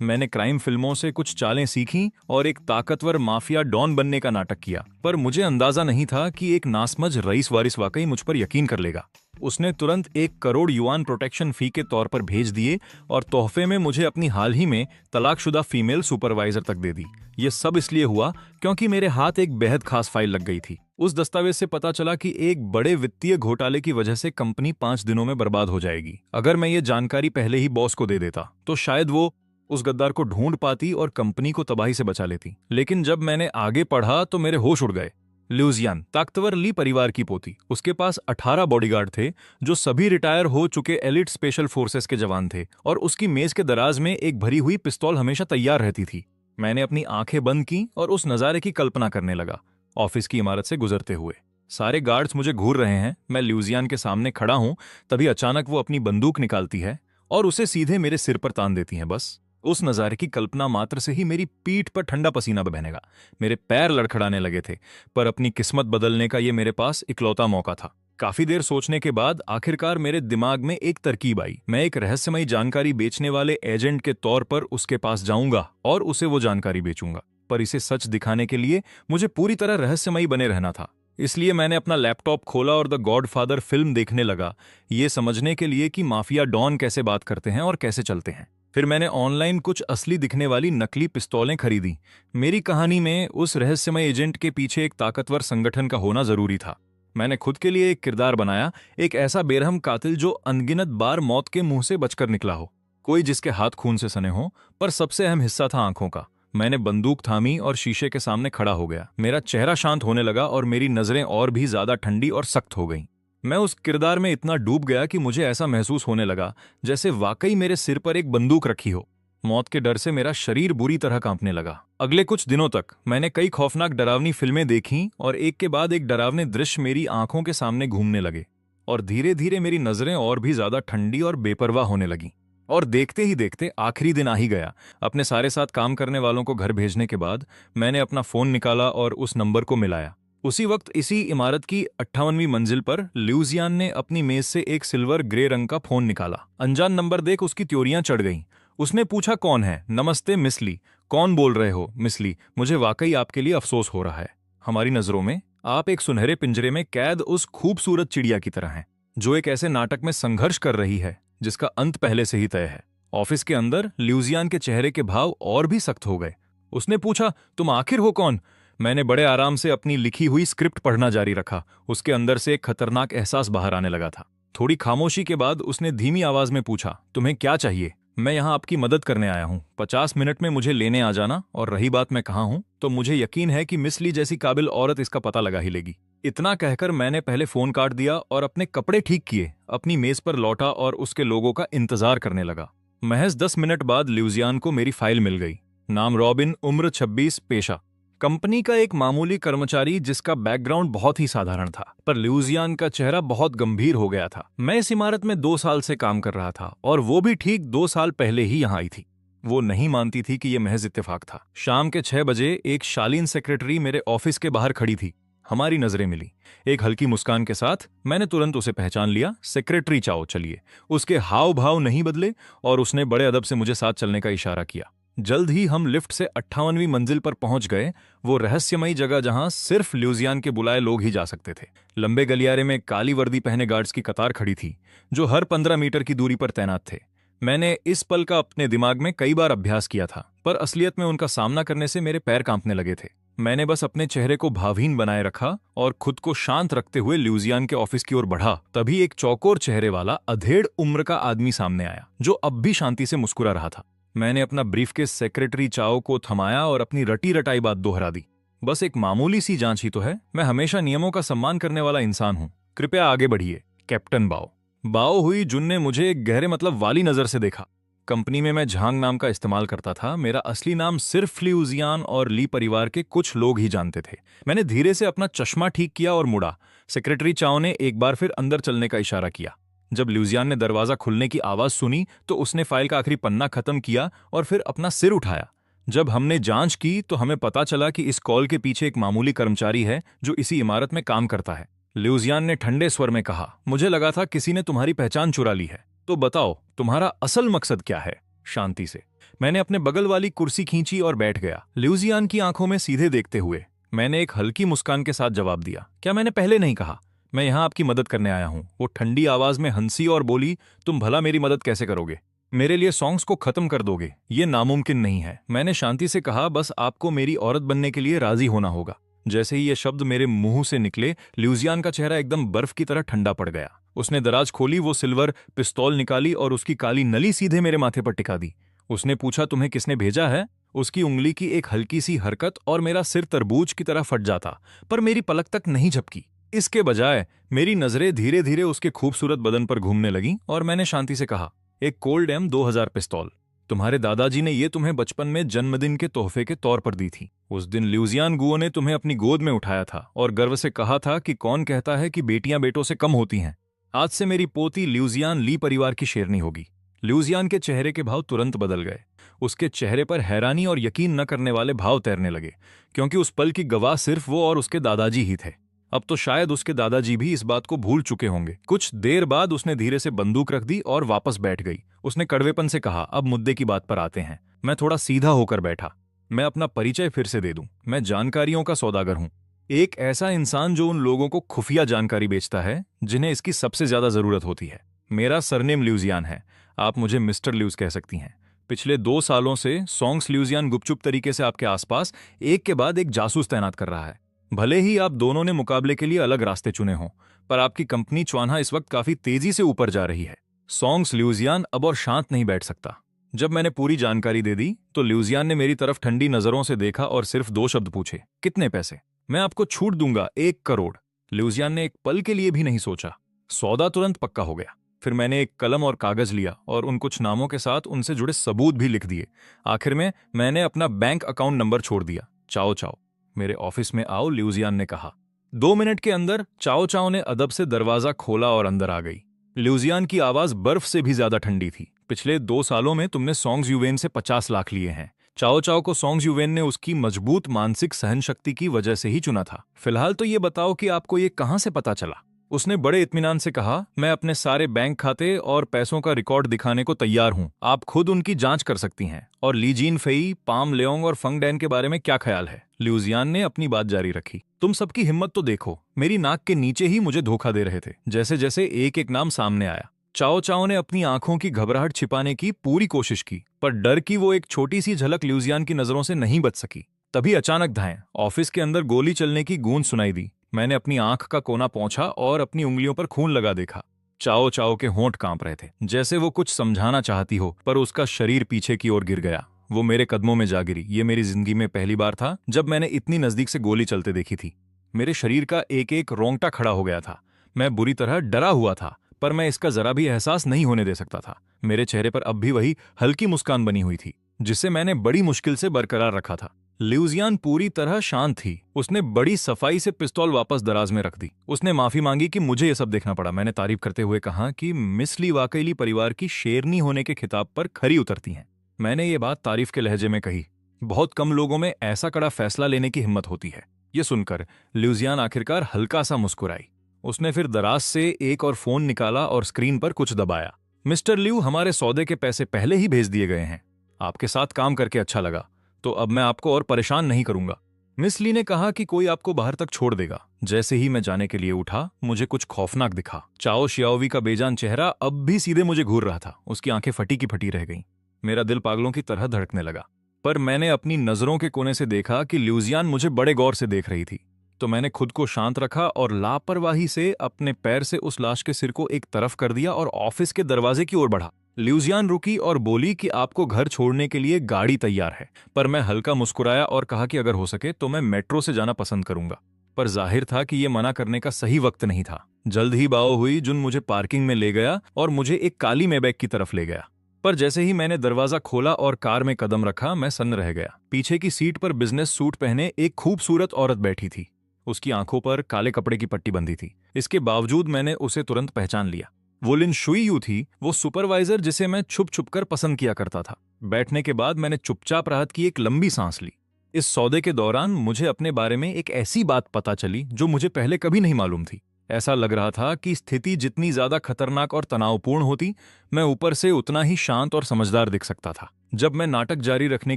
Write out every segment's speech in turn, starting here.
मैंने क्राइम फिल्मों से कुछ चालें सीखी और एक ताकतवर माफिया डॉन बनने का नाटक किया, पर मुझे अंदाजा नहीं था कि एक नासमझ रईस वारिस वाकई मुझ पर यकीन कर लेगा। उसने तुरंत 1 करोड़ युआन प्रोटेक्शन फी के तौर पर भेज दिए और तोहफे में मुझे अपनी हाल ही में तलाकशुदा फीमेल सुपरवाइजर तक दे दी। ये सब इसलिए हुआ क्योंकि मेरे हाथ एक बेहद खास फाइल लग गई थी। उस दस्तावेज से पता चला कि एक बड़े वित्तीय घोटाले की वजह से कंपनी 5 दिनों में बर्बाद हो जाएगी। अगर मैं ये जानकारी पहले ही बॉस को दे देता तो शायद वो उस गद्दार को ढूंढ पाती और कंपनी को तबाही से बचा लेती। लेकिन जब मैंने आगे पढ़ा तो मेरे होश उड़ गए। ल्यूजियान ताकतवर ली परिवार की पोती, उसके पास 18 बॉडीगार्ड थे जो सभी रिटायर हो चुके एलिट स्पेशल फोर्सेस के जवान थे, और उसकी मेज के दराज में एक भरी हुई पिस्तौल हमेशा तैयार रहती थी। मैंने अपनी आंखें बंद की और उस नजारे की कल्पना करने लगा। ऑफिस की इमारत से गुजरते हुए सारे गार्ड्स मुझे घूर रहे हैं, मैं ल्यूजियान के सामने खड़ा हूं, तभी अचानक वो अपनी बंदूक निकालती है और उसे सीधे मेरे सिर पर तान देती है। बस उस नजारे की कल्पना मात्र से ही मेरी पीठ पर ठंडा पसीना बहने लगा। मेरे पैर लड़खड़ाने लगे थे, पर अपनी किस्मत बदलने का ये मेरे पास इकलौता मौका था। काफी देर सोचने के बाद आखिरकार मेरे दिमाग में एक तरकीब आई। मैं एक रहस्यमयी जानकारी बेचने वाले एजेंट के तौर पर उसके पास जाऊंगा और उसे वो जानकारी बेचूंगा, पर इसे सच दिखाने के लिए मुझे पूरी तरह रहस्यमयी बने रहना था। इसलिए मैंने अपना लैपटॉप खोला और द गॉडफादर फिल्म देखने लगा, ये समझने के लिए कि माफिया डॉन कैसे बात करते हैं और कैसे चलते हैं। फिर मैंने ऑनलाइन कुछ असली दिखने वाली नकली पिस्तौलें खरीदी। मेरी कहानी में उस रहस्यमय एजेंट के पीछे एक ताकतवर संगठन का होना जरूरी था। मैंने खुद के लिए एक किरदार बनाया, एक ऐसा बेरहम कातिल जो अनगिनत बार मौत के मुंह से बचकर निकला हो, कोई जिसके हाथ खून से सने हो, पर सबसे अहम हिस्सा था आंखों का। मैंने बंदूक थामी और शीशे के सामने खड़ा हो गया। मेरा चेहरा शांत होने लगा और मेरी नजरें और भी ज्यादा ठंडी और सख्त हो गईं। मैं उस किरदार में इतना डूब गया कि मुझे ऐसा महसूस होने लगा जैसे वाकई मेरे सिर पर एक बंदूक रखी हो। मौत के डर से मेरा शरीर बुरी तरह कांपने लगा। अगले कुछ दिनों तक मैंने कई खौफनाक डरावनी फिल्में देखीं और एक के बाद एक डरावने दृश्य मेरी आंखों के सामने घूमने लगे, और धीरे धीरे मेरी नजरें और भी ज्यादा ठंडी और बेपरवाह होने लगीं। और देखते ही देखते आखिरी दिन आ ही गया। अपने सारे साथ काम करने वालों को घर भेजने के बाद मैंने अपना फोन निकाला और उस नंबर को मिलाया। उसी वक्त इसी इमारत की 58वीं मंजिल पर ल्यूजियान ने अपनी मेज से एक सिल्वर ग्रे रंग का फोन निकाला। अनजान नंबर देख उसकी त्योरियां चढ़ गईं। उसने पूछा, कौन है? नमस्ते मिस ली। कौन बोल रहे हो मिस ली? मुझे वाकई आपके लिए अफसोस हो रहा है। हमारी नजरों में आप एक सुनहरे पिंजरे में कैद उस खूबसूरत चिड़िया की तरह हैं, जो एक ऐसे नाटक में संघर्ष कर रही है जिसका अंत पहले से ही तय है। ऑफिस के अंदर ल्यूजियान के चेहरे के भाव और भी सख्त हो गए। उसने पूछा, तुम आखिर हो कौन? मैंने बड़े आराम से अपनी लिखी हुई स्क्रिप्ट पढ़ना जारी रखा। उसके अंदर से एक खतरनाक एहसास बाहर आने लगा था। थोड़ी खामोशी के बाद उसने धीमी आवाज में पूछा, तुम्हें क्या चाहिए? मैं यहाँ आपकी मदद करने आया हूँ। 50 मिनट में मुझे लेने आ जाना, और रही बात मैं कहाँ हूँ, तो मुझे यकीन है कि मिस ली जैसी काबिल औरत इसका पता लगा ही लेगी। इतना कहकर मैंने पहले फोन काट दिया और अपने कपड़े ठीक किए, अपनी मेज पर लौटा और उसके लोगों का इंतजार करने लगा। महज 10 मिनट बाद ल्यूजियान को मेरी फाइल मिल गई। नाम रॉबिन, उम्र 26, पेशा कंपनी का एक मामूली कर्मचारी जिसका बैकग्राउंड बहुत ही साधारण था, पर ल्यूजियान का चेहरा बहुत गंभीर हो गया था। मैं इस इमारत में 2 साल से काम कर रहा था, और वो भी ठीक 2 साल पहले ही यहाँ आई थी। वो नहीं मानती थी कि ये महज इत्तेफाक था। शाम के 6 बजे एक शालीन सेक्रेटरी मेरे ऑफिस के बाहर खड़ी थी। हमारी नजरें मिली। एक हल्की मुस्कान के साथ मैंने तुरंत उसे पहचान लिया। सेक्रेटरी चाओ। चलिए। उसके हाव भाव नहीं बदले और उसने बड़े अदब से मुझे साथ चलने का इशारा किया। जल्द ही हम लिफ्ट से 58वीं मंजिल पर पहुंच गए, वो रहस्यमयी जगह जहां सिर्फ ल्यूजियान के बुलाए लोग ही जा सकते थे। लंबे गलियारे में काली वर्दी पहने गार्ड्स की कतार खड़ी थी, जो हर 15 मीटर की दूरी पर तैनात थे। मैंने इस पल का अपने दिमाग में कई बार अभ्यास किया था, पर असलियत में उनका सामना करने से मेरे पैर कांपने लगे थे। मैंने बस अपने चेहरे को भावहीन बनाए रखा और खुद को शांत रखते हुए ल्यूजियान के ऑफिस की ओर बढ़ा। तभी एक चौकोर चेहरे वाला अधेड़ उम्र का आदमी सामने आया, जो अब भी शांति से मुस्कुरा रहा था। मैंने अपना ब्रीफकेस सेक्रेटरी चाओ को थमाया और अपनी रटी रटाई बात दोहरा दी। बस एक मामूली सी जांच ही तो है। मैं हमेशा नियमों का सम्मान करने वाला इंसान हूं। कृपया आगे बढ़िए। कैप्टन बाओ। बाओ हुई जुन ने मुझे एक गहरे मतलब वाली नजर से देखा। कंपनी में मैं झांग नाम का इस्तेमाल करता था। मेरा असली नाम सिर्फ ल्यूजियान और ली परिवार के कुछ लोग ही जानते थे। मैंने धीरे से अपना चश्मा ठीक किया और मुड़ा। सेक्रेटरी चाओ ने एक बार फिर अंदर चलने का इशारा किया। जब ल्यूजियान ने दरवाजा खुलने की आवाज सुनी तो उसने फाइल का आखिरी पन्ना खत्म किया और फिर अपना सिर उठाया। जब हमने जांच की तो हमें पता चला कि इस कॉल के पीछे एक मामूली कर्मचारी है जो इसी इमारत में काम करता है। ल्यूजियान ने ठंडे स्वर में कहा, मुझे लगा था किसी ने तुम्हारी पहचान चुरा ली है। तो बताओ, तुम्हारा असल मकसद क्या है? शांति से। मैंने अपने बगल वाली कुर्सी खींची और बैठ गया, ल्यूजियान की आंखों में सीधे देखते हुए। मैंने एक हल्की मुस्कान के साथ जवाब दिया, क्या मैंने पहले नहीं कहा? मैं यहाँ आपकी मदद करने आया हूँ। वो ठंडी आवाज में हंसी और बोली, तुम भला मेरी मदद कैसे करोगे? मेरे लिए सॉन्ग्स को खत्म कर दोगे? ये नामुमकिन नहीं है। मैंने शांति से कहा, बस आपको मेरी औरत बनने के लिए राजी होना होगा। जैसे ही ये शब्द मेरे मुंह से निकले, ल्यूजियान का चेहरा एकदम बर्फ की तरह ठंडा पड़ गया। उसने दराज खोली, वो सिल्वर पिस्तौल निकाली और उसकी काली नली सीधे मेरे माथे पर टिका दी। उसने पूछा, तुम्हें किसने भेजा है? उसकी उंगली की एक हल्की सी हरकत और मेरा सिर तरबूज की तरह फट जाता, पर मेरी पलक तक नहीं झपकी। इसके बजाय मेरी नजरें धीरे धीरे उसके खूबसूरत बदन पर घूमने लगीं और मैंने शांति से कहा, एक कोल्ड एम 2000 पिस्तौल। तुम्हारे दादाजी ने ये तुम्हें बचपन में जन्मदिन के तोहफे के तौर पर दी थी। उस दिन ल्यूजियान गुओ ने तुम्हें अपनी गोद में उठाया था और गर्व से कहा था कि कौन कहता है कि बेटियां बेटों से कम होती हैं। आज से मेरी पोती ल्यूजियान ली परिवार की शेरनी होगी। ल्यूजियान के चेहरे के भाव तुरंत बदल गए। उसके चेहरे पर हैरानी और यकीन न करने वाले भाव तैरने लगे, क्योंकि उस पल की गवाह सिर्फ वो और उसके दादाजी ही थे। अब तो शायद उसके दादाजी भी इस बात को भूल चुके होंगे। कुछ देर बाद उसने धीरे से बंदूक रख दी और वापस बैठ गई। उसने कड़वेपन से कहा, अब मुद्दे की बात पर आते हैं। मैं थोड़ा सीधा होकर बैठा। मैं अपना परिचय फिर से दे दूं। मैं जानकारियों का सौदागर हूं, एक ऐसा इंसान जो उन लोगों को खुफिया जानकारी बेचता है जिन्हें इसकी सबसे ज्यादा जरूरत होती है। मेरा सरनेम ल्यूजियान है। आप मुझे मिस्टर ल्यूज कह सकती हैं। पिछले 2 सालों से सॉन्ग्स ल्यूजियान गुपचुप तरीके से आपके आसपास एक के बाद एक जासूस तैनात कर रहा है। भले ही आप दोनों ने मुकाबले के लिए अलग रास्ते चुने हों, पर आपकी कंपनी च्वान्हा इस वक्त काफी तेजी से ऊपर जा रही है। सॉन्ग्स ल्यूजियान अब और शांत नहीं बैठ सकता। जब मैंने पूरी जानकारी दे दी तो ल्यूजियान ने मेरी तरफ ठंडी नजरों से देखा और सिर्फ 2 शब्द पूछे, कितने पैसे? मैं आपको छूट दूंगा, 1 करोड़। ल्यूजियान ने एक पल के लिए भी नहीं सोचा। सौदा तुरंत पक्का हो गया। फिर मैंने एक कलम और कागज लिया और उन कुछ नामों के साथ उनसे जुड़े सबूत भी लिख दिए। आखिर में मैंने अपना बैंक अकाउंट नंबर छोड़ दिया। चाओ चाओ, मेरे ऑफिस में आओ, ल्यूजियान ने कहा। 2 मिनट के अंदर चाओ चाओ ने अदब से दरवाजा खोला और अंदर आ गई। ल्यूजियान की आवाज बर्फ से भी ज्यादा ठंडी थी। पिछले 2 सालों में तुमने सॉन्ग्स यूवेन से 50 लाख लिए हैं। चाओ चाओ को सॉन्ग्स यूवेन ने उसकी मजबूत मानसिक सहन शक्ति की वजह से ही चुना था। फिलहाल तो ये बताओ कि आपको ये कहां से पता चला? उसने बड़े इत्मीनान से कहा, मैं अपने सारे बैंक खाते और पैसों का रिकॉर्ड दिखाने को तैयार हूं। आप खुद उनकी जांच कर सकती हैं। और लीजीन फेई, पाम लेओंग और फंगडैन के बारे में क्या ख्याल है? ल्यूजियान ने अपनी बात जारी रखी। तुम सबकी हिम्मत तो देखो, मेरी नाक के नीचे ही मुझे धोखा दे रहे थे। जैसे जैसे एक एक नाम सामने आया, चाओ चाओ ने अपनी आंखों की घबराहट छिपाने की पूरी कोशिश की, पर डर की वो एक छोटी सी झलक ल्यूजियान की नजरों से नहीं बच सकी। तभी अचानक धाएं, ऑफिस के अंदर गोली चलने की गूंज सुनाई दी। मैंने अपनी आंख का कोना पोंछा और अपनी उंगलियों पर खून लगा देखा। चाओ चाओ के होंठ कांप रहे थे, जैसे वो कुछ समझाना चाहती हो, पर उसका शरीर पीछे की ओर गिर गया। वो मेरे कदमों में जा गिरी। ये मेरी जिंदगी में पहली बार था जब मैंने इतनी नजदीक से गोली चलते देखी थी। मेरे शरीर का एक एक रोंगटा खड़ा हो गया था। मैं बुरी तरह डरा हुआ था, पर मैं इसका जरा भी एहसास नहीं होने दे सकता था। मेरे चेहरे पर अब भी वही हल्की मुस्कान बनी हुई थी, जिसे मैंने बड़ी मुश्किल से बरकरार रखा था। ल्यूजियान पूरी तरह शांत थी। उसने बड़ी सफाई से पिस्तौल वापस दराज में रख दी। उसने माफी मांगी कि मुझे ये सब देखना पड़ा। मैंने तारीफ करते हुए कहा कि मिस ली वाकई ली परिवार की शेरनी होने के खिताब पर खरी उतरती हैं। मैंने ये बात तारीफ के लहजे में कही। बहुत कम लोगों में ऐसा कड़ा फैसला लेने की हिम्मत होती है। ये सुनकर ल्यूजियान आखिरकार हल्का सा मुस्कुराई। उसने फिर दराज से एक और फोन निकाला और स्क्रीन पर कुछ दबाया। मिस्टर ल्यू, हमारे सौदे के पैसे पहले ही भेज दिए गए हैं। आपके साथ काम करके अच्छा लगा, तो अब मैं आपको और परेशान नहीं करूंगा। मिस ली ने कहा कि कोई आपको बाहर तक छोड़ देगा। जैसे ही मैं जाने के लिए उठा, मुझे कुछ खौफनाक दिखा। चाओ शियाओवी का बेजान चेहरा अब भी सीधे मुझे घूर रहा था। उसकी आंखें फटी की फटी रह गईं। मेरा दिल पागलों की तरह धड़कने लगा। पर मैंने अपनी नजरों के कोने से देखा कि ल्यूजियान मुझे बड़े गौर से देख रही थी। तो मैंने खुद को शांत रखा और लापरवाही से अपने पैर से उस लाश के सिर को एक तरफ कर दिया और ऑफिस के दरवाजे की ओर बढ़ा। ल्यूजियान रुकी और बोली कि आपको घर छोड़ने के लिए गाड़ी तैयार है। पर मैं हल्का मुस्कुराया और कहा कि अगर हो सके तो मैं मेट्रो से जाना पसंद करूंगा। पर जाहिर था कि यह मना करने का सही वक्त नहीं था। जल्द ही बाओ हुई जुन मुझे पार्किंग में ले गया और मुझे एक काली मेबैक की तरफ ले गया। पर जैसे ही मैंने दरवाजा खोला और कार में कदम रखा, मैं सन्न रह गया। पीछे की सीट पर बिजनेस सूट पहने एक खूबसूरत औरत बैठी थी। उसकी आंखों पर काले कपड़े की पट्टी बंधी थी। इसके बावजूद मैंने उसे तुरंत पहचान लिया। वो लिन शुई यू थी, वो सुपरवाइजर जिसे मैं छुप छुप कर पसंद किया करता था। बैठने के बाद मैंने चुपचाप राहत की एक लंबी सांस ली। इस सौदे के दौरान मुझे अपने बारे में एक ऐसी बात पता चली जो मुझे पहले कभी नहीं मालूम थी। ऐसा लग रहा था कि स्थिति जितनी ज्यादा खतरनाक और तनावपूर्ण होती, मैं ऊपर से उतना ही शांत और समझदार दिख सकता था। जब मैं नाटक जारी रखने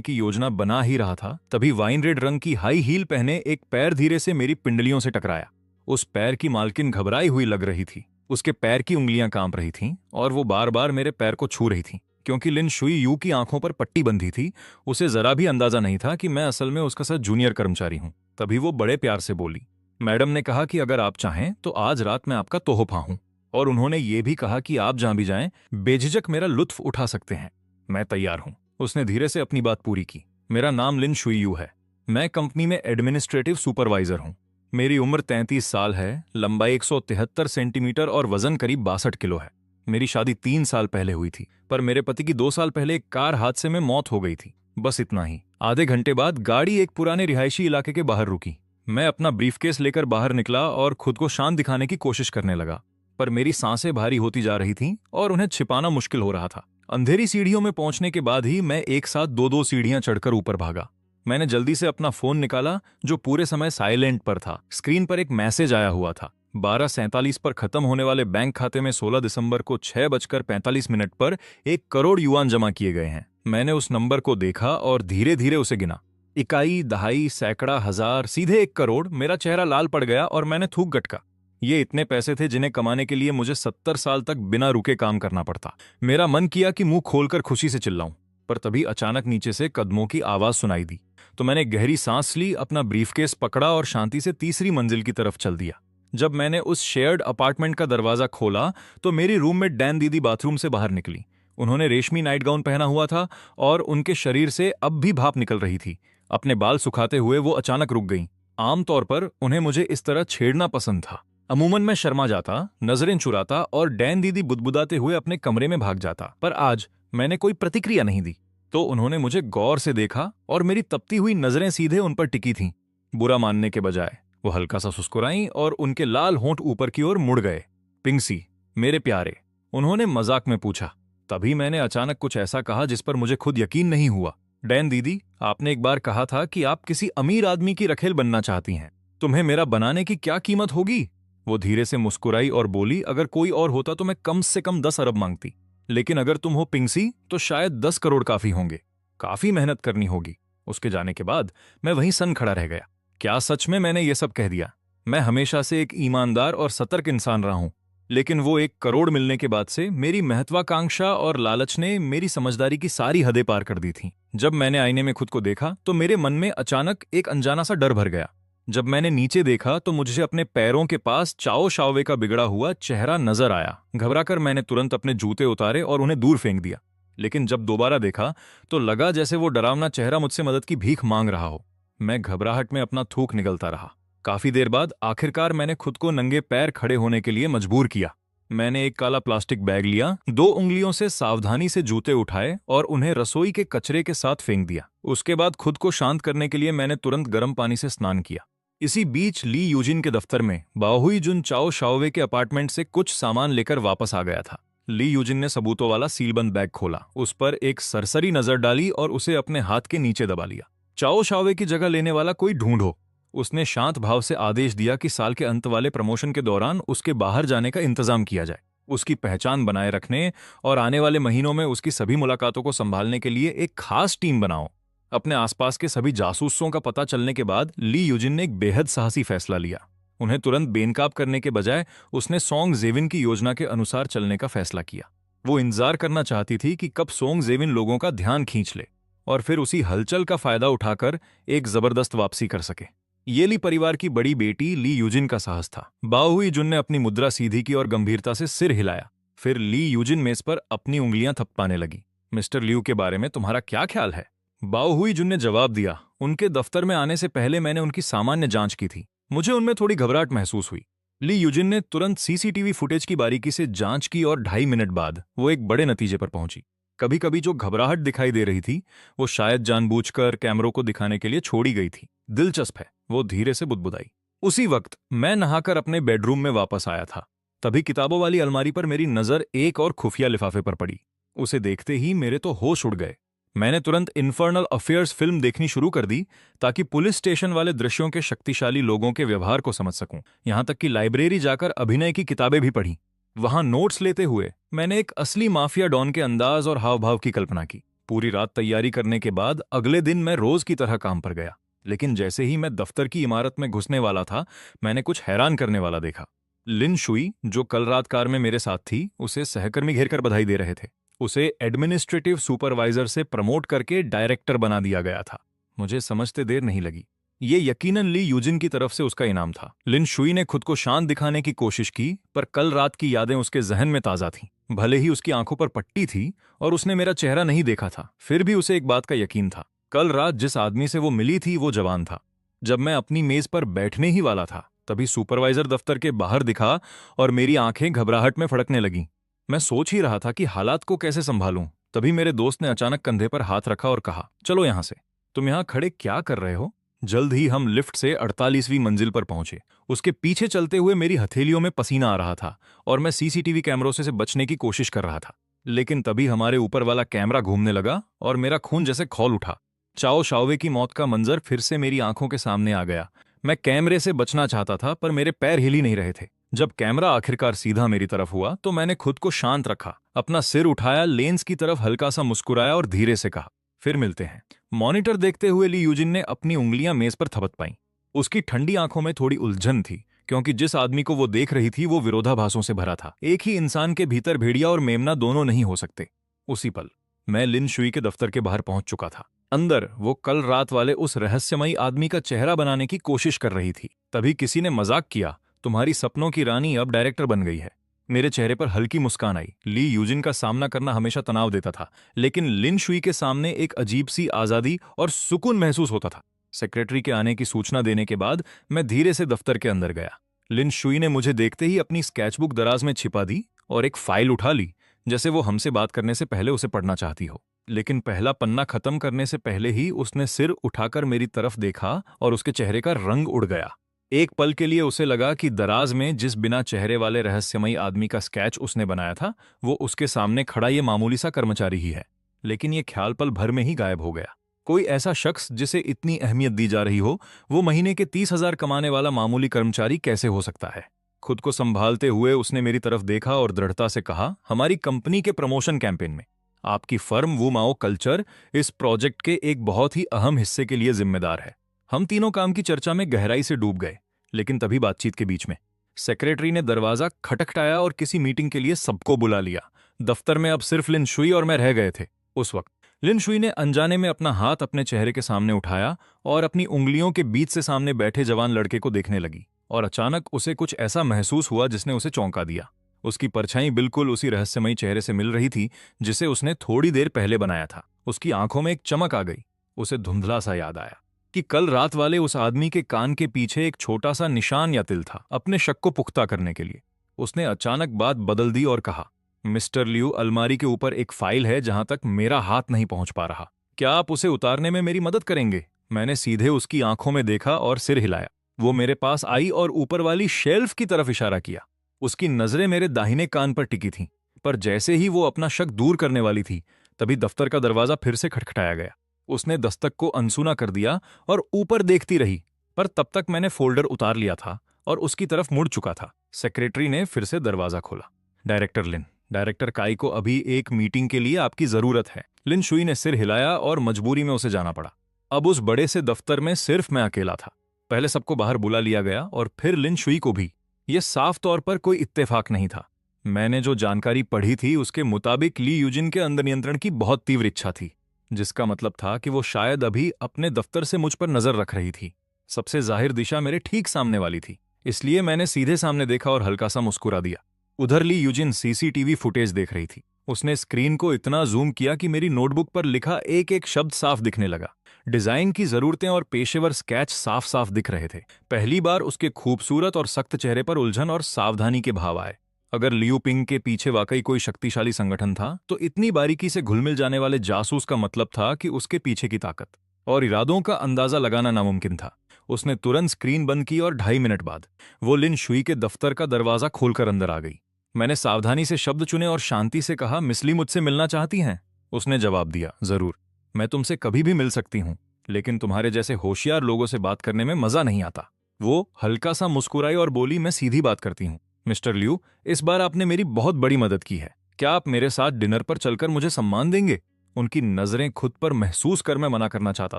की योजना बना ही रहा था, तभी वाइन रेड रंग की हाई हील पहने एक पैर धीरे से मेरी पिंडलियों से टकराया। उस पैर की मालकिन घबराई हुई लग रही थी। उसके पैर की उंगलियां कांप रही थीं और वो बार बार मेरे पैर को छू रही थीं। क्योंकि लिन शुई यू की आंखों पर पट्टी बंधी थी, उसे जरा भी अंदाजा नहीं था कि मैं असल में उसका साथ जूनियर कर्मचारी हूं। तभी वो बड़े प्यार से बोली, मैडम ने कहा कि अगर आप चाहें तो आज रात मैं आपका तोहफा हूं, और उन्होंने ये भी कहा कि आप जहां भी जाएं बेझिझक मेरा लुत्फ उठा सकते हैं। मैं तैयार हूं। उसने धीरे से अपनी बात पूरी की। मेरा नाम लिन शुई यू है। मैं कंपनी में एडमिनिस्ट्रेटिव सुपरवाइजर हूं। मेरी उम्र 33 साल है, लंबाई 173 सेंटीमीटर और वजन करीब 62 किलो है। मेरी शादी 3 साल पहले हुई थी, पर मेरे पति की 2 साल पहले एक कार हादसे में मौत हो गई थी। बस इतना ही। आधे घंटे बाद गाड़ी एक पुराने रिहायशी इलाके के बाहर रुकी। मैं अपना ब्रीफकेस लेकर बाहर निकला और खुद को शांत दिखाने की कोशिश करने लगा, पर मेरी सांसें भारी होती जा रही थीं और उन्हें छिपाना मुश्किल हो रहा था। अंधेरी सीढ़ियों में पहुंचने के बाद ही मैं एक साथ दो दो सीढ़ियां चढ़कर ऊपर भागा। मैंने जल्दी से अपना फोन निकाला, जो पूरे समय साइलेंट पर था। स्क्रीन पर एक मैसेज आया हुआ था। 12:47 पर खत्म होने वाले बैंक खाते में 16 दिसंबर को 6:45 पर 1 करोड़ युआन जमा किए गए हैं। मैंने उस नंबर को देखा और धीरे धीरे उसे गिना। इकाई, दहाई, सैकड़ा, हजार, सीधे 1 करोड़। मेरा चेहरा लाल पड़ गया और मैंने थूक गटका। ये इतने पैसे थे जिन्हें कमाने के लिए मुझे 70 साल तक बिना रुके काम करना पड़ता। मेरा मन किया कि मुंह खोलकर खुशी से चिल्लाऊं, पर तभी अचानक नीचे से कदमों की आवाज सुनाई दी। तो मैंने गहरी सांस ली, अपना ब्रीफकेस पकड़ा और शांति से तीसरी मंजिल की तरफ चल दिया। जब मैंने उस शेयर्ड अपार्टमेंट का दरवाजा खोला तो मेरी रूममेट डैन दीदी बाथरूम से बाहर निकली। उन्होंने रेशमी नाइट गाउन पहना हुआ था और उनके शरीर से अब भी भाप निकल रही थी। अपने बाल सुखाते हुए वो अचानक रुक गईं। आमतौर पर उन्हें मुझे इस तरह छेड़ना पसंद था। अमूमन मैं शर्मा जाता, नजरें चुराता और डैन दीदी बुदबुदाते हुए अपने कमरे में भाग जाता, पर आज मैंने कोई प्रतिक्रिया नहीं दी। तो उन्होंने मुझे गौर से देखा और मेरी तपती हुई नजरें सीधे उन पर टिकी थीं। बुरा मानने के बजाय वो हल्का सा सुस्कुराईं और उनके लाल होंठ ऊपर की ओर मुड़ गए। पिंगसी, मेरे प्यारे, उन्होंने मजाक में पूछा। तभी मैंने अचानक कुछ ऐसा कहा जिस पर मुझे खुद यकीन नहीं हुआ। डैन दीदी, आपने एक बार कहा था कि आप किसी अमीर आदमी की रखेल बनना चाहती हैं। तुम्हें मेरा बनाने की क्या कीमत होगी? वो धीरे से मुस्कुराई और बोली, अगर कोई और होता तो मैं कम से कम 10 अरब मांगती, लेकिन अगर तुम हो पिंगसी तो शायद 10 करोड़ काफी होंगे। काफी मेहनत करनी होगी। उसके जाने के बाद मैं वहीं सन खड़ा रह गया। क्या सच में मैंने ये सब कह दिया? मैं हमेशा से एक ईमानदार और सतर्क इंसान रहा हूं, लेकिन वो 1 करोड़ मिलने के बाद से मेरी महत्वाकांक्षा और लालच ने मेरी समझदारी की सारी हदें पार कर दी थीं। जब मैंने आईने में खुद को देखा तो मेरे मन में अचानक एक अनजाना सा डर भर गया। जब मैंने नीचे देखा तो मुझे अपने पैरों के पास चाओ शाओवे का बिगड़ा हुआ चेहरा नजर आया। घबराकर मैंने तुरंत अपने जूते उतारे और उन्हें दूर फेंक दिया। लेकिन जब दोबारा देखा तो लगा जैसे वो डरावना चेहरा मुझसे मदद की भीख मांग रहा हो। मैं घबराहट में अपना थूक निगलता रहा। काफी देर बाद आखिरकार मैंने खुद को नंगे पैर खड़े होने के लिए मजबूर किया। मैंने एक काला प्लास्टिक बैग लिया, 2 उंगलियों से सावधानी से जूते उठाए और उन्हें रसोई के कचरे के साथ फेंक दिया। उसके बाद खुद को शांत करने के लिए मैंने तुरंत गर्म पानी से स्नान किया। इसी बीच ली यूजिन के दफ्तर में बाहुई जुन चाओ शाओवे के अपार्टमेंट से कुछ सामान लेकर वापस आ गया था। ली यूजिन ने सबूतों वाला सीलबंद बैग खोला, उस पर एक सरसरी नजर डाली और उसे अपने हाथ के नीचे दबा लिया। चाओ शाओवे की जगह लेने वाला कोई ढूंढो। उसने शांत भाव से आदेश दिया कि साल के अंत वाले प्रमोशन के दौरान उसके बाहर जाने का इंतजाम किया जाए। उसकी पहचान बनाए रखने और आने वाले महीनों में उसकी सभी मुलाकातों को संभालने के लिए एक खास टीम बनाओ। अपने आसपास के सभी जासूसों का पता चलने के बाद ली यूजिन ने एक बेहद साहसी फैसला लिया। उन्हें तुरंत बेनकाब करने के बजाय उसने सोंग जेविन की योजना के अनुसार चलने का फैसला किया। वो इंतजार करना चाहती थी कि कब सोंग जेविन लोगों का ध्यान खींच ले और फिर उसी हलचल का फायदा उठाकर एक जबरदस्त वापसी कर सके। ये ली परिवार की बड़ी बेटी ली यूजिन का साहस था। बाहुई जुन ने अपनी मुद्रा सीधी की और गंभीरता से सिर हिलाया। फिर ली यूजिन मेज पर अपनी उंगलियां थपथपाने लगी। मिस्टर लियू के बारे में तुम्हारा क्या ख्याल है? बाओहुई जुन ने जवाब दिया, उनके दफ्तर में आने से पहले मैंने उनकी सामान्य जांच की थी। मुझे उनमें थोड़ी घबराहट महसूस हुई। ली यूजिन ने तुरंत सीसीटीवी फुटेज की बारीकी से जांच की और 2.5 मिनट बाद वो एक बड़े नतीजे पर पहुंची। कभी कभी जो घबराहट दिखाई दे रही थी वो शायद जानबूझकर कैमरों को दिखाने के लिए छोड़ी गई थी। दिलचस्प है, वो धीरे से बुदबुदाई। उसी वक्त मैं नहाकर अपने बेडरूम में वापस आया था। तभी किताबों वाली अलमारी पर मेरी नजर एक और खुफिया लिफाफे पर पड़ी। उसे देखते ही मेरे तो होश उड़ गए। मैंने तुरंत इन्फर्नल अफेयर्स फिल्म देखनी शुरू कर दी ताकि पुलिस स्टेशन वाले दृश्यों के शक्तिशाली लोगों के व्यवहार को समझ सकूं। यहां तक कि लाइब्रेरी जाकर अभिनय की किताबें भी पढ़ी। वहां नोट्स लेते हुए मैंने एक असली माफिया डॉन के अंदाज और हाव भाव की कल्पना की। पूरी रात तैयारी करने के बाद अगले दिन मैं रोज की तरह काम पर गया। लेकिन जैसे ही मैं दफ्तर की इमारत में घुसने वाला था, मैंने कुछ हैरान करने वाला देखा। लिन शुई, जो कल रात कार में मेरे साथ थी, उसे सहकर्मी घेरकर बधाई दे रहे थे। उसे एडमिनिस्ट्रेटिव सुपरवाइजर से प्रमोट करके डायरेक्टर बना दिया गया था। मुझे समझते देर नहीं लगी। ये यकीनन ली यूजिन की तरफ से उसका इनाम था। लिन शुई ने खुद को शांत दिखाने की कोशिश की, पर कल रात की यादें उसके जहन में ताजा थीं। भले ही उसकी आंखों पर पट्टी थी और उसने मेरा चेहरा नहीं देखा था, फिर भी उसे एक बात का यकीन था। कल रात जिस आदमी से वो मिली थी वो जवान था। जब मैं अपनी मेज पर बैठने ही वाला था, तभी सुपरवाइजर दफ्तर के बाहर दिखा और मेरी आंखें घबराहट में फड़कने लगीं। मैं सोच ही रहा था कि हालात को कैसे संभालूं, तभी मेरे दोस्त ने अचानक कंधे पर हाथ रखा और कहा, चलो यहां से। तुम यहां खड़े क्या कर रहे हो? जल्द ही हम लिफ्ट से 48वीं मंजिल पर पहुंचे। उसके पीछे चलते हुए मेरी हथेलियों में पसीना आ रहा था और मैं सीसीटीवी कैमरों से बचने की कोशिश कर रहा था। लेकिन तभी हमारे ऊपर वाला कैमरा घूमने लगा और मेरा खून जैसे खौल उठा। चाओ शाओवे की मौत का मंजर फिर से मेरी आंखों के सामने आ गया। मैं कैमरे से बचना चाहता था, पर मेरे पैर हिल ही नहीं रहे थे। जब कैमरा आखिरकार सीधा मेरी तरफ हुआ तो मैंने खुद को शांत रखा, अपना सिर उठाया, लेंस की तरफ हल्का सा मुस्कुराया और धीरे से कहा, फिर मिलते हैं। मॉनिटर देखते हुए ली यूजिन ने अपनी उंगलियां मेज पर थपथ पाईं। उसकी ठंडी आंखों में थोड़ी उलझन थी, क्योंकि जिस आदमी को वो देख रही थी वो विरोधाभासों से भरा था। एक ही इंसान के भीतर भेड़िया और मेमना दोनों नहीं हो सकते। उसी पल मैं लिन शुई के दफ्तर के बाहर पहुंच चुका था। अंदर वो कल रात वाले उस रहस्यमयी आदमी का चेहरा बनाने की कोशिश कर रही थी। तभी किसी ने मजाक किया, तुम्हारी सपनों की रानी अब डायरेक्टर बन गई है। मेरे चेहरे पर हल्की मुस्कान आई। ली यूजिन का सामना करना हमेशा तनाव देता था, लेकिन लिन शुई के सामने एक अजीब सी आजादी और सुकून महसूस होता था। सेक्रेटरी के आने की सूचना देने के बाद मैं धीरे से दफ्तर के अंदर गया। लिन शुई ने मुझे देखते ही अपनी स्केचबुक दराज में छिपा दी और एक फाइल उठा ली, जैसे वो हमसे बात करने से पहले उसे पढ़ना चाहती हो। लेकिन पहला पन्ना खत्म करने से पहले ही उसने सिर उठाकर मेरी तरफ देखा और उसके चेहरे का रंग उड़ गया। एक पल के लिए उसे लगा कि दराज में जिस बिना चेहरे वाले रहस्यमयी आदमी का स्केच उसने बनाया था, वो उसके सामने खड़ा ये मामूली सा कर्मचारी ही है। लेकिन ये ख्याल पल भर में ही गायब हो गया। कोई ऐसा शख्स जिसे इतनी अहमियत दी जा रही हो, वो महीने के 30,000 कमाने वाला मामूली कर्मचारी कैसे हो सकता है? खुद को संभालते हुए उसने मेरी तरफ देखा और दृढ़ता से कहा, हमारी कंपनी के प्रमोशन कैंपेन में आपकी फर्म वुमाओ कल्चर इस प्रोजेक्ट के एक बहुत ही अहम हिस्से के लिए जिम्मेदार है। हम तीनों काम की चर्चा में गहराई से डूब गए, लेकिन तभी बातचीत के बीच में सेक्रेटरी ने दरवाजा खटखटाया और किसी मीटिंग के लिए सबको बुला लिया। दफ्तर में अब सिर्फ लिन शुई और मैं रह गए थे। उस वक्त लिन शुई ने अनजाने में अपना हाथ अपने चेहरे के सामने उठाया और अपनी उंगलियों के बीच से सामने बैठे जवान लड़के को देखने लगी, और अचानक उसे कुछ ऐसा महसूस हुआ जिसने उसे चौंका दिया। उसकी परछाई बिल्कुल उसी रहस्यमयी चेहरे से मिल रही थी जिसे उसने थोड़ी देर पहले बनाया था। उसकी आंखों में एक चमक आ गई। उसे धुंधला सा याद आया कि कल रात वाले उस आदमी के कान के पीछे एक छोटा सा निशान या तिल था। अपने शक को पुख्ता करने के लिए उसने अचानक बात बदल दी और कहा, मिस्टर लियू, अलमारी के ऊपर एक फाइल है जहां तक मेरा हाथ नहीं पहुंच पा रहा। क्या आप उसे उतारने में मेरी मदद करेंगे? मैंने सीधे उसकी आंखों में देखा और सिर हिलाया। वो मेरे पास आई और ऊपर वाली शेल्फ की तरफ इशारा किया। उसकी नजरें मेरे दाहिने कान पर टिकी थीं, पर जैसे ही वो अपना शक दूर करने वाली थी, तभी दफ्तर का दरवाजा फिर से खटखटाया गया। उसने दस्तक को अनसुना कर दिया और ऊपर देखती रही, पर तब तक मैंने फोल्डर उतार लिया था और उसकी तरफ मुड़ चुका था। सेक्रेटरी ने फिर से दरवाजा खोला। डायरेक्टर लिन, डायरेक्टर काई को अभी एक मीटिंग के लिए आपकी जरूरत है। लिन शुई ने सिर हिलाया और मजबूरी में उसे जाना पड़ा। अब उस बड़े से दफ्तर में सिर्फ मैं अकेला था। पहले सबको बाहर बुला लिया गया और फिर लिन शुई को भी। यह साफ तौर पर कोई इत्तेफाक नहीं था। मैंने जो जानकारी पढ़ी थी उसके मुताबिक ली यूजिन के अंदर नियंत्रण की बहुत तीव्र इच्छा थी, जिसका मतलब था कि वो शायद अभी अपने दफ्तर से मुझ पर नजर रख रही थी। सबसे जाहिर दिशा मेरे ठीक सामने वाली थी, इसलिए मैंने सीधे सामने देखा और हल्का सा मुस्कुरा दिया। उधर ली यूजिन सीसीटीवी फुटेज देख रही थी। उसने स्क्रीन को इतना जूम किया कि मेरी नोटबुक पर लिखा एक एक शब्द साफ दिखने लगा। डिजाइन की जरूरतें और पेशेवर स्केच साफ साफ दिख रहे थे। पहली बार उसके खूबसूरत और सख्त चेहरे पर उलझन और सावधानी के भाव आए। अगर लियू पिंग के पीछे वाकई कोई शक्तिशाली संगठन था, तो इतनी बारीकी से घुल मिल जाने वाले जासूस का मतलब था कि उसके पीछे की ताकत और इरादों का अंदाजा लगाना नामुमकिन था। उसने तुरंत स्क्रीन बंद की और 2.5 मिनट बाद वो लिन शुई के दफ्तर का दरवाजा खोलकर अंदर आ गई। मैंने सावधानी से शब्द चुने और शांति से कहा, मिस ली मुझसे मिलना चाहती हैं? उसने जवाब दिया, जरूर, मैं तुमसे कभी भी मिल सकती हूं, लेकिन तुम्हारे जैसे होशियार लोगों से बात करने में मजा नहीं आता। वो हल्का सा मुस्कुराई और बोली, मैं सीधी बात करती हूं। मिस्टर लियू, इस बार आपने मेरी बहुत बड़ी मदद की है। क्या आप मेरे साथ डिनर पर चलकर मुझे सम्मान देंगे? उनकी नजरें खुद पर महसूस कर मैं मना करना चाहता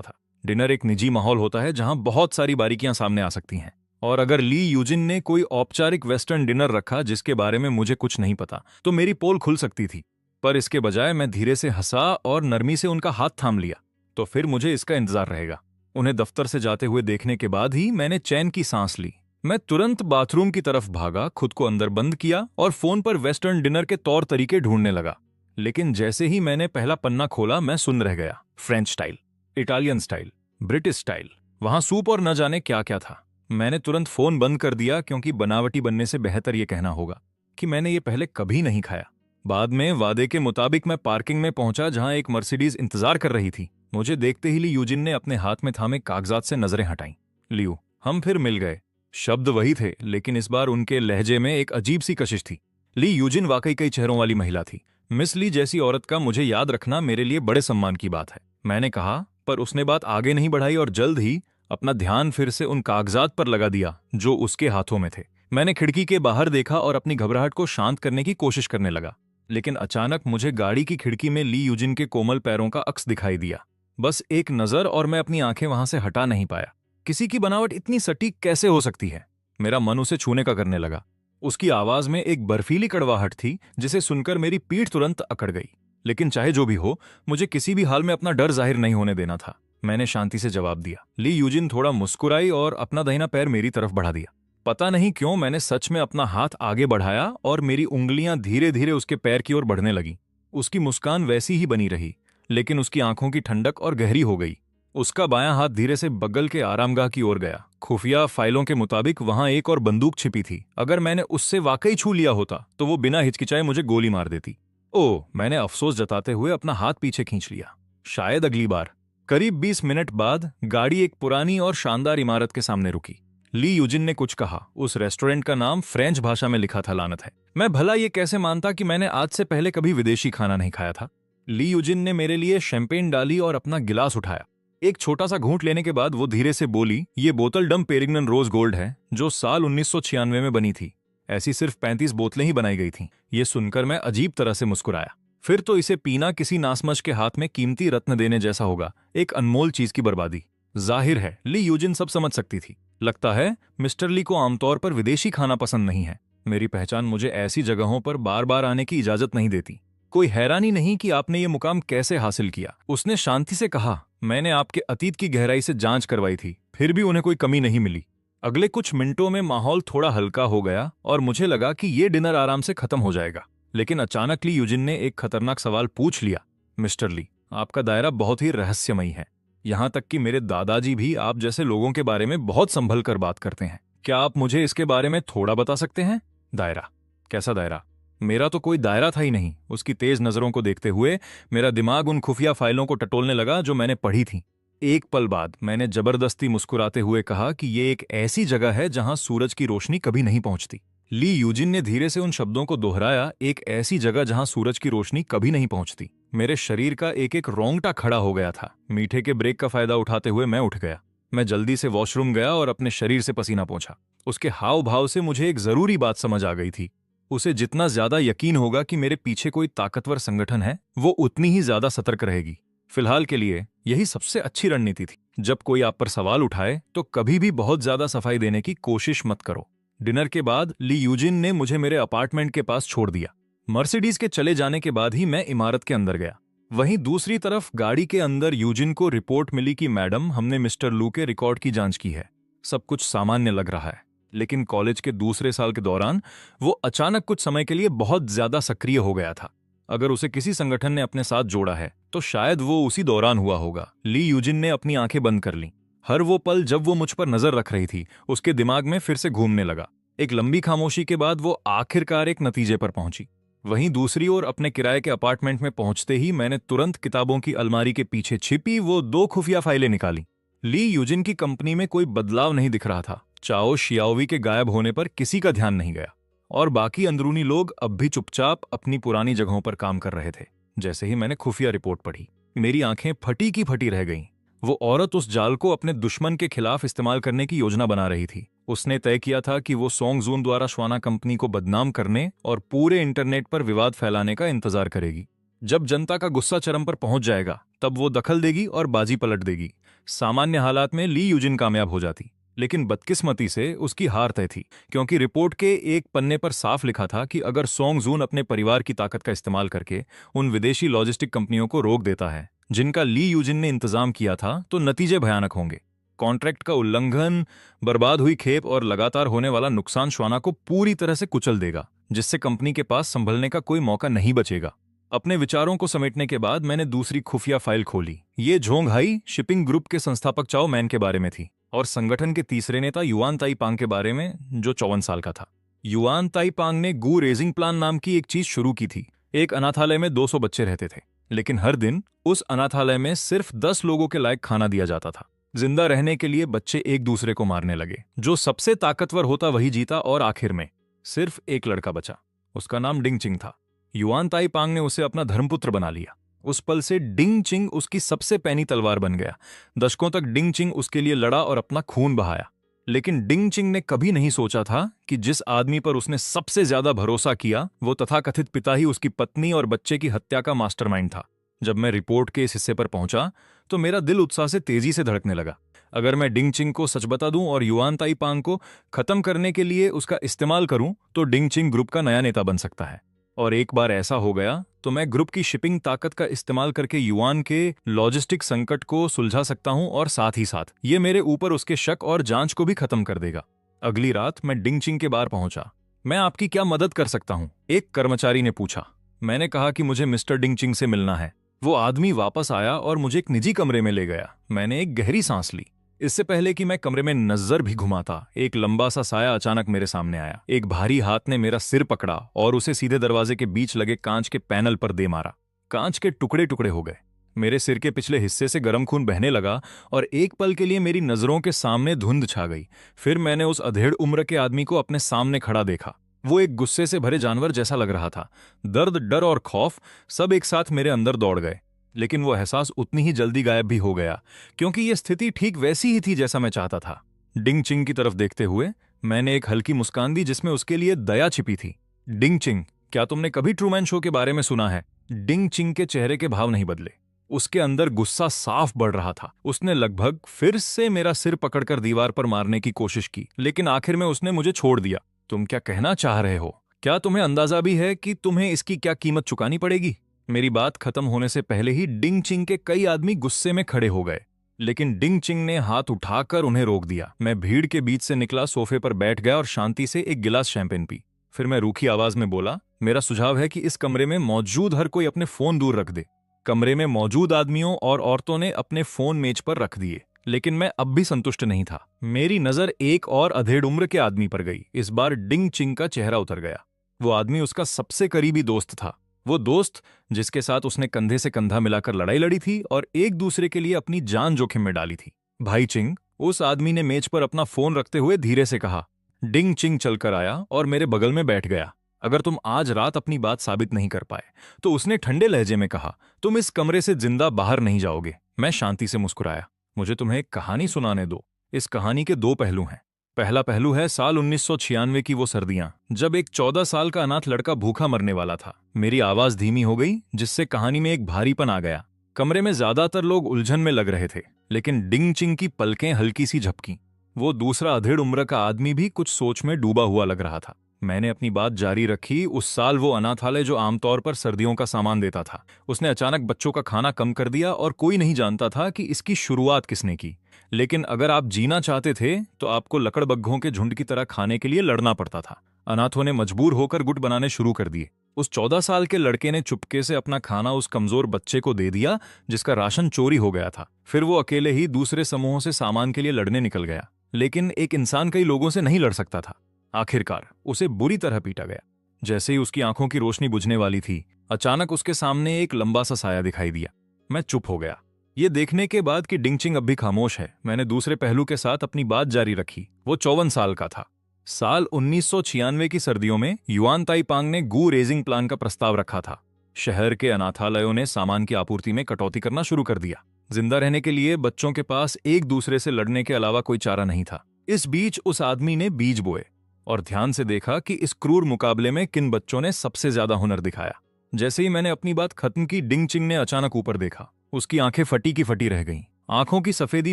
था। डिनर एक निजी माहौल होता है जहां बहुत सारी बारीकियां सामने आ सकती हैं, और अगर ली यूजिन ने कोई औपचारिक वेस्टर्न डिनर रखा जिसके बारे में मुझे कुछ नहीं पता, तो मेरी पोल खुल सकती थी। पर इसके बजाय मैं धीरे से हंसा और नरमी से उनका हाथ थाम लिया। तो फिर मुझे इसका इंतजार रहेगा। उन्हें दफ्तर से जाते हुए देखने के बाद ही मैंने चैन की सांस ली। मैं तुरंत बाथरूम की तरफ भागा, खुद को अंदर बंद किया और फोन पर वेस्टर्न डिनर के तौर तरीके ढूंढने लगा। लेकिन जैसे ही मैंने पहला पन्ना खोला, मैं सुन रह गया। French style, Italian style, British style, वहां सूप और न जाने क्या क्या था। मैंने तुरंत फोन बंद कर दिया, क्योंकि बनावटी बनने से बेहतर ये कहना होगा कि मैंने ये पहले कभी नहीं खाया। बाद में वादे के मुताबिक मैं पार्किंग में पहुंचा, जहां एक मर्सिडीज इंतजार कर रही थी। मुझे देखते ही ली यूजिन ने अपने हाथ में थामे कागजात से नजरें हटाईं। लियो, हम फिर मिल गए। शब्द वही थे, लेकिन इस बार उनके लहजे में एक अजीब सी कशिश थी। ली यूजिन वाकई कई चेहरों वाली महिला थी। मिस ली जैसी औरत का मुझे याद रखना मेरे लिए बड़े सम्मान की बात है, मैंने कहा। पर उसने बात आगे नहीं बढ़ाई और जल्द ही अपना ध्यान फिर से उन कागजात पर लगा दिया जो उसके हाथों में थे। मैंने खिड़की के बाहर देखा और अपनी घबराहट को शांत करने की कोशिश करने लगा, लेकिन अचानक मुझे गाड़ी की खिड़की में ली यूजिन के कोमल पैरों का अक्स दिखाई दिया। बस एक नजर और मैं अपनी आंखें वहां से हटा नहीं पाया। किसी की बनावट इतनी सटीक कैसे हो सकती है? मेरा मन उसे छूने का करने लगा। उसकी आवाज में एक बर्फीली कड़वाहट थी जिसे सुनकर मेरी पीठ तुरंत अकड़ गई। लेकिन चाहे जो भी हो, मुझे किसी भी हाल में अपना डर जाहिर नहीं होने देना था। मैंने शांति से जवाब दिया। ली यूजिन थोड़ा मुस्कुराई और अपना दाहिना पैर मेरी तरफ बढ़ा दिया। पता नहीं क्यों मैंने सच में अपना हाथ आगे बढ़ाया और मेरी उंगलियां धीरे धीरे उसके पैर की ओर बढ़ने लगी। उसकी मुस्कान वैसी ही बनी रही, लेकिन उसकी आंखों की ठंडक और गहरी हो गई। उसका बायां हाथ धीरे से बगल के आरामगाह की ओर गया। खुफिया फाइलों के मुताबिक वहां एक और बंदूक छिपी थी। अगर मैंने उससे वाकई छू लिया होता तो वो बिना हिचकिचाए मुझे गोली मार देती। ओह, मैंने अफसोस जताते हुए अपना हाथ पीछे खींच लिया। शायद अगली बार। करीब 20 मिनट बाद गाड़ी एक पुरानी और शानदार इमारत के सामने रुकी। ली यूजिन ने कुछ कहा। उस रेस्टोरेंट का नाम फ्रेंच भाषा में लिखा था। लानत है, मैं भला ये कैसे मानता कि मैंने आज से पहले कभी विदेशी खाना नहीं खाया था। ली यूजिन ने मेरे लिए शैंपेन डाली और अपना गिलास उठाया। एक छोटा सा घूंट लेने के बाद वो धीरे से बोली, ये बोतल डम पेरिग्नन रोज गोल्ड है, जो साल 1996 में बनी थी। ऐसी सिर्फ 35 बोतलें ही बनाई गई थीं। ये सुनकर मैं अजीब तरह से मुस्कुराया। फिर तो इसे पीना किसी नासमझ के हाथ में कीमती रत्न देने जैसा होगा, एक अनमोल चीज की बर्बादी। जाहिर है ली यूजिन सब समझ सकती थी। लगता है मिस्टर ली को आमतौर पर विदेशी खाना पसंद नहीं है। मेरी पहचान मुझे ऐसी जगहों पर बार बार आने की इजाजत नहीं देती। कोई हैरानी नहीं कि आपने ये मुकाम कैसे हासिल किया, उसने शांति से कहा। मैंने आपके अतीत की गहराई से जांच करवाई थी, फिर भी उन्हें कोई कमी नहीं मिली। अगले कुछ मिनटों में माहौल थोड़ा हल्का हो गया और मुझे लगा कि ये डिनर आराम से खत्म हो जाएगा। लेकिन अचानक ली यूजिन ने एक खतरनाक सवाल पूछ लिया। मिस्टर ली, आपका दायरा बहुत ही रहस्यमयी है। यहां तक कि मेरे दादाजी भी आप जैसे लोगों के बारे में बहुत संभल कर बात करते हैं। क्या आप मुझे इसके बारे में थोड़ा बता सकते हैं? दायरा? कैसा दायरा? मेरा तो कोई दायरा था ही नहीं। उसकी तेज नजरों को देखते हुए मेरा दिमाग उन खुफिया फाइलों को टटोलने लगा जो मैंने पढ़ी थी। एक पल बाद मैंने जबरदस्ती मुस्कुराते हुए कहा कि ये एक ऐसी जगह है जहां सूरज की रोशनी कभी नहीं पहुंचती। ली यूजिन ने धीरे से उन शब्दों को दोहराया, एक ऐसी जगह जहां सूरज की रोशनी कभी नहीं पहुंचती। मेरे शरीर का एक एक रोंगटा खड़ा हो गया था। मीठे के ब्रेक का फायदा उठाते हुए मैं उठ गया। मैं जल्दी से वॉशरूम गया और अपने शरीर से पसीना पोंछा। उसके हाव भाव से मुझे एक जरूरी बात समझ आ गई थी। उसे जितना ज्यादा यकीन होगा कि मेरे पीछे कोई ताकतवर संगठन है, वो उतनी ही ज्यादा सतर्क रहेगी। फिलहाल के लिए यही सबसे अच्छी रणनीति थी। जब कोई आप पर सवाल उठाए तो कभी भी बहुत ज्यादा सफाई देने की कोशिश मत करो। डिनर के बाद ली यूजिन ने मुझे मेरे अपार्टमेंट के पास छोड़ दिया। मर्सिडीज के चले जाने के बाद ही मैं इमारत के अंदर गया। वहीं दूसरी तरफ गाड़ी के अंदर यूजिन को रिपोर्ट मिली कि मैडम, हमने मिस्टर लू के रिकॉर्ड की जांच की है। सब कुछ सामान्य लग रहा है, लेकिन कॉलेज के दूसरे साल के दौरान वो अचानक कुछ समय के लिए बहुत ज्यादा सक्रिय हो गया था। अगर उसे किसी संगठन ने अपने साथ जोड़ा है तो शायद वो उसी दौरान हुआ होगा। ली यूजिन ने अपनी आंखें बंद कर लीं। हर वो पल जब वो मुझ पर नजर रख रही थी उसके दिमाग में फिर से घूमने लगा। एक लंबी खामोशी के बाद वो आखिरकार एक नतीजे पर पहुंची। वहीं दूसरी ओर अपने किराए के अपार्टमेंट में पहुंचते ही मैंने तुरंत किताबों की अलमारी के पीछे छिपी वो 2 खुफिया फाइलें निकाली। ली यूजिन की कंपनी में कोई बदलाव नहीं दिख रहा था। चाओ शियाओवी के गायब होने पर किसी का ध्यान नहीं गया और बाकी अंदरूनी लोग अब भी चुपचाप अपनी पुरानी जगहों पर काम कर रहे थे। जैसे ही मैंने खुफिया रिपोर्ट पढ़ी, मेरी आंखें फटी की फटी रह गईं। वो औरत उस जाल को अपने दुश्मन के खिलाफ इस्तेमाल करने की योजना बना रही थी। उसने तय किया था कि वो सोंग जून द्वारा श्वाना कंपनी को बदनाम करने और पूरे इंटरनेट पर विवाद फैलाने का इंतजार करेगी। जब जनता का गुस्सा चरम पर पहुंच जाएगा तब वो दखल देगी और बाजी पलट देगी। सामान्य हालात में ली यूजिन कामयाब हो जाती, लेकिन बदकिस्मती से उसकी हार तय थी, क्योंकि रिपोर्ट के एक पन्ने पर साफ लिखा था कि अगर सोंग जून अपने परिवार की ताकत का इस्तेमाल करके उन विदेशी लॉजिस्टिक कंपनियों को रोक देता है जिनका ली यूजिन ने इंतजाम किया था, तो नतीजे भयानक होंगे। कॉन्ट्रैक्ट का उल्लंघन, बर्बाद हुई खेप और लगातार होने वाला नुकसान श्वाना को पूरी तरह से कुचल देगा, जिससे कंपनी के पास संभलने का कोई मौका नहीं बचेगा। अपने विचारों को समेटने के बाद मैंने दूसरी खुफिया फाइल खोली। ये झोंगहाई शिपिंग ग्रुप के संस्थापक चाओ मैन के बारे में थी और संगठन के तीसरे नेता युआन ताइपांग के बारे में, जो 54 साल का था। युआन ताइपांग ने गू रेजिंग प्लान नाम की एक चीज शुरू की थी। एक अनाथालय में 200 बच्चे रहते थे, लेकिन हर दिन उस अनाथालय में सिर्फ 10 लोगों के लायक खाना दिया जाता था। जिंदा रहने के लिए बच्चे एक दूसरे को मारने लगे। जो सबसे ताकतवर होता वही जीता और आखिर में सिर्फ एक लड़का बचा। उसका नाम डिंग चिंग था। युआन ताइपांग ने उसे अपना धर्मपुत्र बना लिया। उस पल से डिंग चिंग उसकी सबसे पैनी तलवार बन गया। दशकों तक डिंग चिंग उसके लिए लड़ा और अपना खून बहाया। लेकिन डिंग चिंग ने कभी नहीं सोचा था कि जिस आदमी पर उसने सबसे ज्यादा भरोसा किया, वो तथाकथित पिता ही उसकी पत्नी और बच्चे की हत्या का मास्टरमाइंड था। जब मैं रिपोर्ट के इस हिस्से पर पहुंचा तो मेरा दिल उत्साह से तेजी से धड़कने लगा। अगर मैं डिंग चिंग को सच बता दूं और युआन ताइपांग को खत्म करने के लिए उसका इस्तेमाल करूं, तो डिंग चिंग ग्रुप का नया नेता बन सकता है। और एक बार ऐसा हो गया तो मैं ग्रुप की शिपिंग ताकत का इस्तेमाल करके युआन के लॉजिस्टिक संकट को सुलझा सकता हूं और साथ ही साथ ये मेरे ऊपर उसके शक और जांच को भी खत्म कर देगा। अगली रात मैं डिंग चिंग के बार पहुंचा। मैं आपकी क्या मदद कर सकता हूं? एक कर्मचारी ने पूछा। मैंने कहा कि मुझे मिस्टर डिंग चिंग से मिलना है। वो आदमी वापस आया और मुझे एक निजी कमरे में ले गया। मैंने एक गहरी सांस ली। इससे पहले कि मैं कमरे में नजर भी घुमाता, एक लंबा सा साया अचानक मेरे सामने आया। एक भारी हाथ ने मेरा सिर पकड़ा और उसे सीधे दरवाजे के बीच लगे कांच के पैनल पर दे मारा। कांच के टुकड़े टुकड़े हो गए। मेरे सिर के पिछले हिस्से से गर्म खून बहने लगा और एक पल के लिए मेरी नजरों के सामने धुंध छा गई। फिर मैंने उस अधेड़ उम्र के आदमी को अपने सामने खड़ा देखा। वो एक गुस्से से भरे जानवर जैसा लग रहा था। दर्द, डर और खौफ सब एक साथ मेरे अंदर दौड़ गए। लेकिन वो एहसास उतनी ही जल्दी गायब भी हो गया, क्योंकि ये स्थिति ठीक वैसी ही थी जैसा मैं चाहता था। डिंग चिंग की तरफ देखते हुए मैंने एक हल्की मुस्कान दी जिसमें उसके लिए दया छिपी थी। डिंग चिंग, क्या तुमने कभी ट्रूमैन शो के बारे में सुना है? डिंग चिंग के चेहरे के भाव नहीं बदले। उसके अंदर गुस्सा साफ बढ़ रहा था। उसने लगभग फिर से मेरा सिर पकड़कर दीवार पर मारने की कोशिश की, लेकिन आखिर में उसने मुझे छोड़ दिया। तुम क्या कहना चाह रहे हो? क्या तुम्हें अंदाजा भी है कि तुम्हें इसकी क्या कीमत चुकानी पड़ेगी? मेरी बात खत्म होने से पहले ही डिंग चिंग के कई आदमी गुस्से में खड़े हो गए, लेकिन डिंग चिंग ने हाथ उठाकर उन्हें रोक दिया। मैं भीड़ के बीच से निकला, सोफे पर बैठ गया और शांति से एक गिलास शैंपेन पी। फिर मैं रूखी आवाज में बोला, मेरा सुझाव है कि इस कमरे में मौजूद हर कोई अपने फोन दूर रख दे। कमरे में मौजूद आदमियों और औरतों ने अपने फोन मेज पर रख दिए, लेकिन मैं अब भी संतुष्ट नहीं था। मेरी नजर एक और अधेड़ उम्र के आदमी पर गई। इस बार डिंग चिंग का चेहरा उतर गया। वो आदमी उसका सबसे करीबी दोस्त था। वो दोस्त जिसके साथ उसने कंधे से कंधा मिलाकर लड़ाई लड़ी थी और एक दूसरे के लिए अपनी जान जोखिम में डाली थी। भाई चिंग, उस आदमी ने मेज पर अपना फोन रखते हुए धीरे से कहा। डिंग चिंग चलकर आया और मेरे बगल में बैठ गया। अगर तुम आज रात अपनी बात साबित नहीं कर पाए, तो उसने ठंडे लहजे में कहा, तुम इस कमरे से जिंदा बाहर नहीं जाओगे। मैं शांति से मुस्कुराया। मुझे तुम्हें एक कहानी सुनाने दो। इस कहानी के 2 पहलू हैं। पहला पहलू है साल 1996 की वो सर्दियां, जब एक 14 साल का अनाथ लड़का भूखा मरने वाला था। मेरी आवाज धीमी हो गई, जिससे कहानी में एक भारीपन आ गया। कमरे में ज्यादातर लोग उलझन में लग रहे थे, लेकिन डिंग चिंग की पलकें हल्की सी झपकी। वो दूसरा अधेड़ उम्र का आदमी भी कुछ सोच में डूबा हुआ लग रहा था। मैंने अपनी बात जारी रखी। उस साल वो अनाथालय जो आमतौर पर सर्दियों का सामान देता था, उसने अचानक बच्चों का खाना कम कर दिया और कोई नहीं जानता था कि इसकी शुरुआत किसने की। लेकिन अगर आप जीना चाहते थे तो आपको लकड़बग्घों के झुंड की तरह खाने के लिए लड़ना पड़ता था। अनाथों ने मजबूर होकर गुट बनाने शुरू कर दिए। उस 14 साल के लड़के ने चुपके से अपना खाना उस कमजोर बच्चे को दे दिया जिसका राशन चोरी हो गया था। फिर वो अकेले ही दूसरे समूहों से सामान के लिए लड़ने निकल गया। लेकिन एक इंसान कई लोगों से नहीं लड़ सकता था। आखिरकार उसे बुरी तरह पीटा गया। जैसे ही उसकी आंखों की रोशनी बुझने वाली थी, अचानक उसके सामने एक लंबा सा साया दिखाई दिया। मैं चुप हो गया। ये देखने के बाद कि डिंग चिंग अब भी खामोश है, मैंने दूसरे पहलू के साथ अपनी बात जारी रखी। वो 54 साल का था। साल 1996 की सर्दियों में युआन ताइपांग ने गू रेजिंग प्लान का प्रस्ताव रखा था। शहर के अनाथालयों ने सामान की आपूर्ति में कटौती करना शुरू कर दिया। जिंदा रहने के लिए बच्चों के पास एक दूसरे से लड़ने के अलावा कोई चारा नहीं था। इस बीच उस आदमी ने बीज बोए और ध्यान से देखा कि इस क्रूर मुकाबले में किन बच्चों ने सबसे ज्यादा हुनर दिखाया। जैसे ही मैंने अपनी बात खत्म की, डिंग चिंग ने अचानक ऊपर देखा। उसकी आंखें फटी की फटी रह गईं। आंखों की सफेदी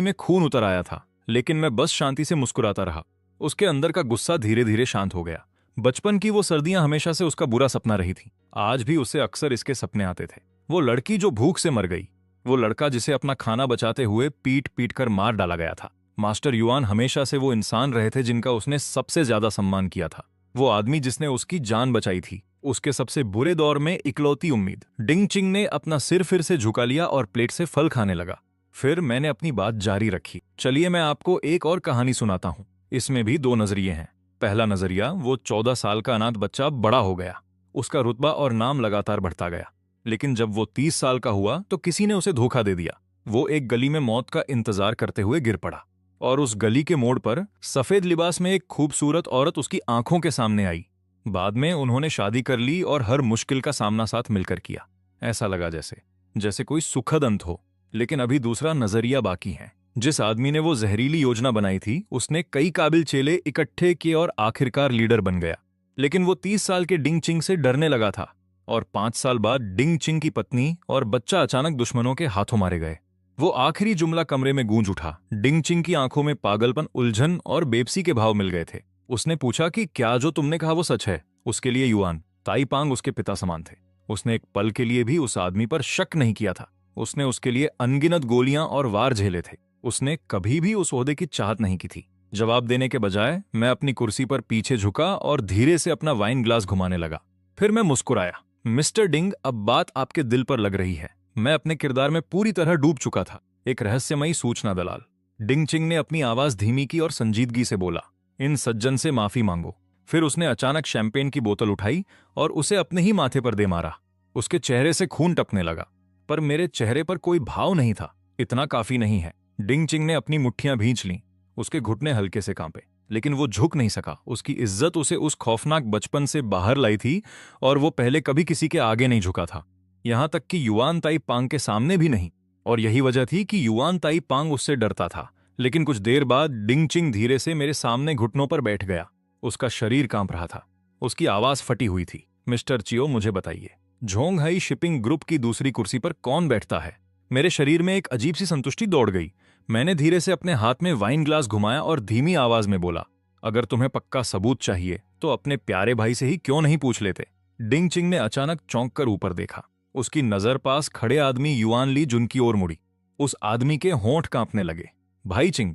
में खून उतर आया था, लेकिन मैं बस शांति से मुस्कुराता रहा। उसके अंदर का गुस्सा धीरे धीरे शांत हो गया। बचपन की वो सर्दियां हमेशा से उसका बुरा सपना रही थी। आज भी उसे अक्सर इसके सपने आते थे। वो लड़की जो भूख से मर गई, वो लड़का जिसे अपना खाना बचाते हुए पीट पीट कर मार डाला गया था। मास्टर युआन हमेशा से वो इंसान रहे थे जिनका उसने सबसे ज्यादा सम्मान किया था। वो आदमी जिसने उसकी जान बचाई थी, उसके सबसे बुरे दौर में इकलौती उम्मीद। डिंग चिंग ने अपना सिर फिर से झुका लिया और प्लेट से फल खाने लगा। फिर मैंने अपनी बात जारी रखी। चलिए मैं आपको एक और कहानी सुनाता हूँ। इसमें भी दो नजरिए हैं। पहला नजरिया, वो 14 साल का अनाथ बच्चा बड़ा हो गया। उसका रुतबा और नाम लगातार बढ़ता गया। लेकिन जब वो 30 साल का हुआ तो किसी ने उसे धोखा दे दिया। वो एक गली में मौत का इंतजार करते हुए गिर पड़ा, और उस गली के मोड़ पर सफेद लिबास में एक खूबसूरत औरत उसकी आंखों के सामने आई। बाद में उन्होंने शादी कर ली और हर मुश्किल का सामना साथ मिलकर किया। ऐसा लगा जैसे जैसे कोई सुखद अंत हो। लेकिन अभी दूसरा नजरिया बाकी है। जिस आदमी ने वो जहरीली योजना बनाई थी, उसने कई काबिल चेले इकट्ठे किए और आखिरकार लीडर बन गया। लेकिन वो 30 साल के डिंग चिंग से डरने लगा था, और 5 साल बाद डिंग चिंग की पत्नी और बच्चा अचानक दुश्मनों के हाथों मारे गए। वो आखिरी जुमला कमरे में गूंज उठा। डिंग चिंग की आंखों में पागलपन, उलझन और बेबसी के भाव मिल गए थे। उसने पूछा कि क्या जो तुमने कहा वो सच है? उसके लिए युआन ताइपांग उसके पिता समान थे। उसने एक पल के लिए भी उस आदमी पर शक नहीं किया था। उसने उसके लिए अनगिनत गोलियां और वार झेले थे। उसने कभी भी उस ओहदे की चाहत नहीं की थी। जवाब देने के बजाय मैं अपनी कुर्सी पर पीछे झुका और धीरे से अपना वाइन ग्लास घुमाने लगा। फिर मैं मुस्कुराया। मिस्टर डिंग, अब बात आपके दिल पर लग रही है। मैं अपने किरदार में पूरी तरह डूब चुका था, एक रहस्यमयी सूचना दलाल। डिंग चिंग ने अपनी आवाज धीमी की और संजीदगी से बोला, इन सज्जन से माफी मांगो। फिर उसने अचानक शैंपेन की बोतल उठाई और उसे अपने ही माथे पर दे मारा। उसके चेहरे से खून टपकने लगा, पर मेरे चेहरे पर कोई भाव नहीं था। इतना काफी नहीं है। डिंग चिंग ने अपनी मुट्ठियां भींच लीं। उसके घुटने हल्के से कांपे, लेकिन वो झुक नहीं सका। उसकी इज्जत उसे उस खौफनाक बचपन से बाहर लाई थी, और वो पहले कभी किसी के आगे नहीं झुका था, यहां तक कि युआन ताई पांग के सामने भी नहीं। और यही वजह थी कि युआन ताई पांग उससे डरता था। लेकिन कुछ देर बाद डिंग चिंग धीरे से मेरे सामने घुटनों पर बैठ गया। उसका शरीर कांप रहा था। उसकी आवाज फटी हुई थी, मिस्टर चियो, मुझे बताइए, झोंगहाई शिपिंग ग्रुप की दूसरी कुर्सी पर कौन बैठता है? मेरे शरीर में एक अजीब सी संतुष्टि दौड़ गई। मैंने धीरे से अपने हाथ में वाइन ग्लास घुमाया और धीमी आवाज में बोला, अगर तुम्हें पक्का सबूत चाहिए तो अपने प्यारे भाई से ही क्यों नहीं पूछ लेते? डिंग चिंग ने अचानक चौंक कर ऊपर देखा। उसकी नजर पास खड़े आदमी युआन ली जुन की ओर मुड़ी। उस आदमी के होंठ कांपने लगे। भाई चिंग,